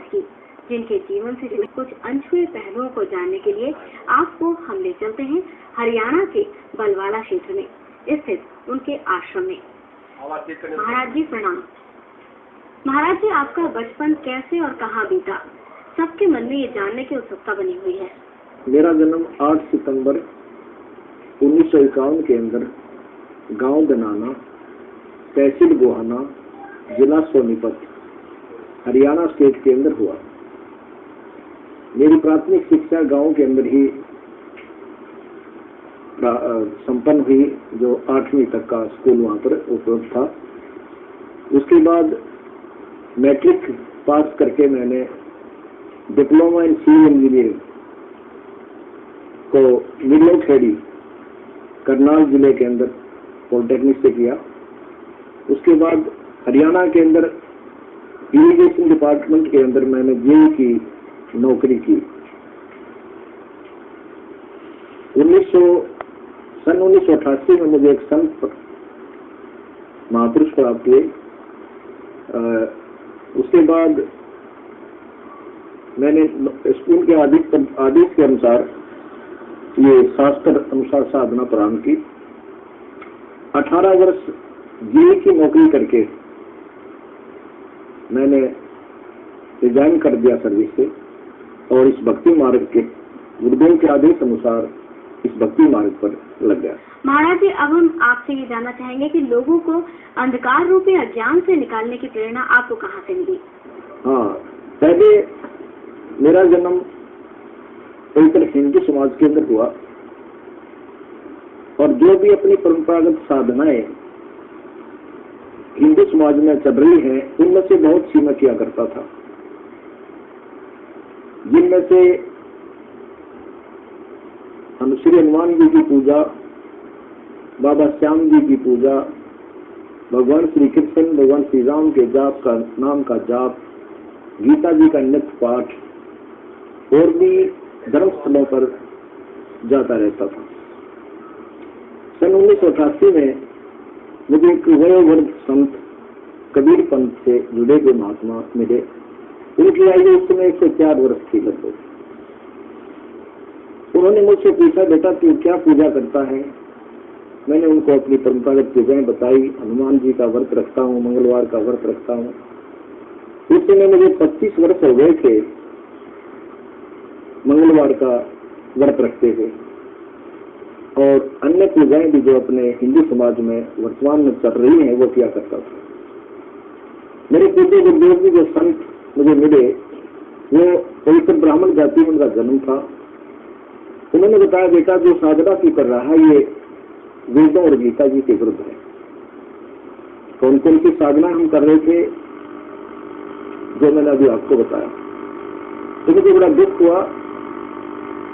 की, जिनके जीवन से जुड़े कुछ अनछुए पहलुओं को जानने के लिए आपको हम ले चलते हैं हरियाणा के बलवाड़ा क्षेत्र में स्थित उनके आश्रम में। महाराज जी प्रणाम। महाराज जी, आपका बचपन कैसे और कहाँ बीता? सबके मन में ये जानने की उत्सुकता बनी हुई है। मेरा जन्म 8 सितंबर 1951 के अंदर गांव दनाना, तहसील गोहाना, जिला सोनीपत, हरियाणा स्टेट के अंदर हुआ। मेरी प्राथमिक शिक्षा गांव के अंदर ही संपन्न हुई, जो 8वीं तक का स्कूल वहां पर उपलब्ध था। उसके बाद मैट्रिक पास करके मैंने डिप्लोमा इन सिविल इंजीनियरिंग को मिलोखेड़ी करनाल जिले के अंदर पॉलिटेक्निक से किया। उसके बाद हरियाणा के अंदर इरिगेशन डिपार्टमेंट के अंदर मैंने जेई की नौकरी की। सन 1988 में मुझे एक संत महापुरुष प्राप्त हुए। उसके बाद मैंने स्कूल के आदेश के अनुसार ये शास्त्र अनुसार साधना प्रारंभ की। 18 वर्ष जेई की नौकरी करके मैंने रिजाइन कर दिया सर्विस से और इस भक्ति मार्ग के गुरुदेव के आदेश अनुसार इस भक्ति मार्ग पर लग गया। महाराज जी, अब हम आपसे ये जानना चाहेंगे कि लोगों को अंधकार रूपी अज्ञान से निकालने की प्रेरणा आपको कहाँ से मिली? हाँ, पहले मेरा जन्म पवित्र हिंदू समाज के अंदर हुआ और जो भी अपनी परंपरागत साधनाएं हिंदू समाज में चल रही हैं, उनमें से बहुत सी मैं किया करता था। जिनमें से हम श्री हनुमान जी की पूजा, बाबा श्याम जी की पूजा, भगवान श्री कृष्ण, भगवान श्री राम के जाप का नाम का जाप, गीता जी का नित्य पाठ और भी धर्म स्थलों पर जाता रहता था। सन 1988 में मुझे एक वयोवृद्ध संत कबीर पंथ से जुड़े हुए महात्मा मिले। उनकी आयु उस समय 104 वर्ष थी लगभग। उन्होंने मुझसे पूछा, बेटा तू क्या पूजा करता है? मैंने उनको अपनी परंपरागत पूजाएं बताई। हनुमान जी का व्रत रखता हूँ, मंगलवार का व्रत रखता हूँ। उस समय मुझे 25 वर्ष हो गए थे मंगलवार का व्रत रखते हुए, और अन्य पूजाएं भी जो अपने हिंदू समाज में वर्तमान में चल रही हैं वो किया करता था। मेरे पूज्य गुरुदेव जी जो संत मुझे मिले, वो पवित्र ब्राह्मण जाति में उनका जन्म था। उन्होंने बताया, बेटा जो साधना की कर रहा है ये वेदों और गीता जी के विरुद्ध है। कौन कौन सी साधना हम कर रहे थे जो मैंने अभी आपको बताया। तो मुझे बड़ा दुख हुआ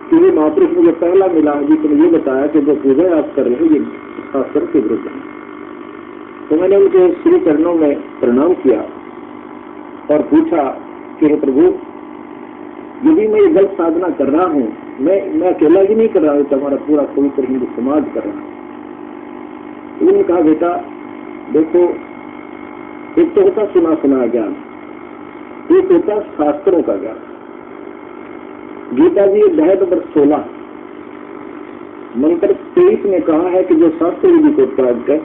कि ये महापुरुष मुझे पहला मिला जिसने ये बताया कि जो पूजा आप कर रहे हैं ये शास्त्र के विरुद्ध है। तो मैंने उनके श्री चरणों में प्रणाम किया और पूछा कि हे प्रभु, यदि मैं ये गलत साधना कर रहा हूँ, मैं अकेला ही नहीं कर रहा हूँ, तो हमारा पूरा पवित्र हिंदू समाज कर रहा है। उन्होंने कहा, बेटा देखो, एक तो होता सुना सुना ज्ञान, एक होता शास्त्रों का ज्ञान। गीता जी अध्याय नंबर 16 मंत्र 23 में कहा है कि जो शास्त्र विधि को त्याग कर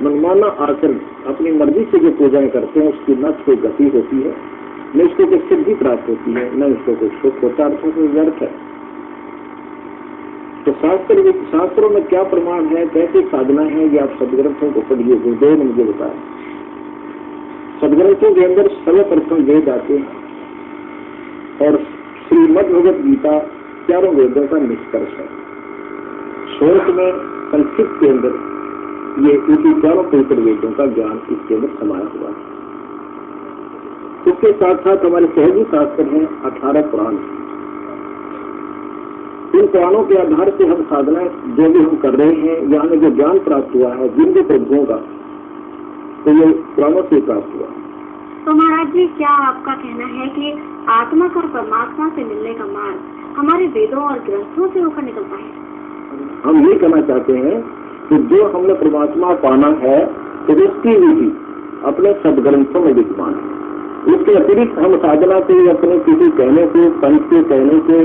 मनमाना आचरण अपनी मर्जी से जो पूजाएं करते हैं उसकी न कोई गति होती है, न उसको कोई सिद्धि प्राप्त होती है, न उसको कोई सुख होता है, तो व्यर्थ है। तो शास्त्रों में क्या प्रमाण है, कैसी साधना है, ये आप सदग्रंथों को पढ़िए। गुरुदेव ने मुझे बताया सदग्रंथों के अंदर सर्वप्रथम वेद आते हैं और श्रीमद् भगवत गीता चारों वेदों का निष्कर्ष है। श्लोक में संक्षिप्त के अंदर ये इसी चारों पवित्र वेदों का ज्ञान इसके अंदर समाया हुआ है। इसके साथ साथ हमारे सहजी शास्त्र हैं 18 पुराण। इन पुराणों के आधार से हम साधना जो भी हम कर रहे हैं, यहाँ में जो ज्ञान प्राप्त हुआ है जिन भी प्रभुओं का, तो ये पुराणों से प्राप्त हुआ। तो महाराज जी, क्या आपका कहना है कि आत्मा का परमात्मा से मिलने का मार्ग हमारे वेदों और ग्रंथों से होकर निकलता है? हम ये कहना चाहते हैं कि जो हमने परमात्मा पाना है तो उसकी विधि अपने सदग्रंथों में विद्यमान है। इसके अतिरिक्त हम साधना से अपने किसी कहने से, पंच के कहने से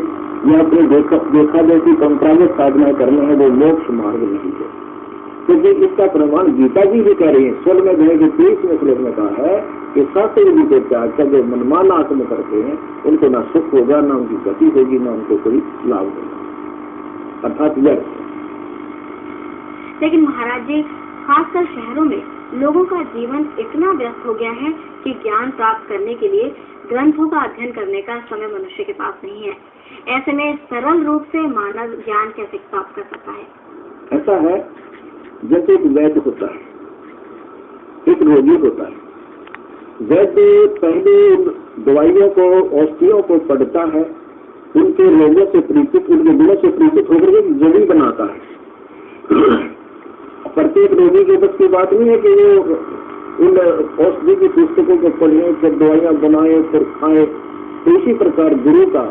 या अपने देखा देखी परंपरागत साधना करना है, वो मोक्ष मार्ग नहीं है। क्योंकि इसका प्रमाण गीता जी भी कह रही है। 16वें अध्याय के 23वें श्लोक में कहा है कि शास्त्र जी के त्याग का जो मनमाना आत्म करते हैं उनको ना सुख होगा, ना उनकी गति होगी, ना उनको कोई लाभ होगा, अर्थात व्यर्थ। लेकिन महाराज जी, खासकर शहरों में लोगों का जीवन इतना व्यस्त हो गया है कि ज्ञान प्राप्त करने के लिए ग्रंथों का अध्ययन करने का समय मनुष्य के पास नहीं है। ऐसे में सरल रूप से मानव ज्ञान कैसे प्राप्त कर सकता है? ऐसा है जैसे एक वैद्य होता है, एक रोगी होता है। वैद्य पहले दवाइयों को, औषधियों को पढ़ता है, उनके रोगों से परिचित, उनके गुणों से परिचित होकर के जड़ी बनाता है। प्रत्येक रोगी के बस की बात नहीं है कि वो उन औषधि की पुस्तकों को पढ़े, फिर दवाइयां बनाए, फिर खाए। तो इसी प्रकार गुरु का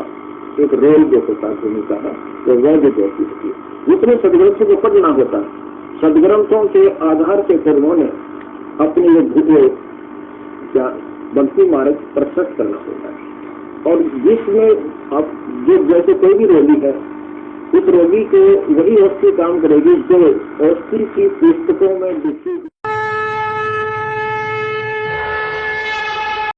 एक रोल जो होता है, भूमिका है, वो वैद्य जैसी होती है। उसने सदग्रंथों को पढ़ना होता है। सदग्रंथों के आधार से फिर उन्होंने अपने भक्ति मार्ग प्रस्तुत करना होता है। और जिसमें अब जो जैसे कोई भी रोगी है, उस रोगी को वही औषधि काम करेगी जो औषधि की पुस्तकों में लिखी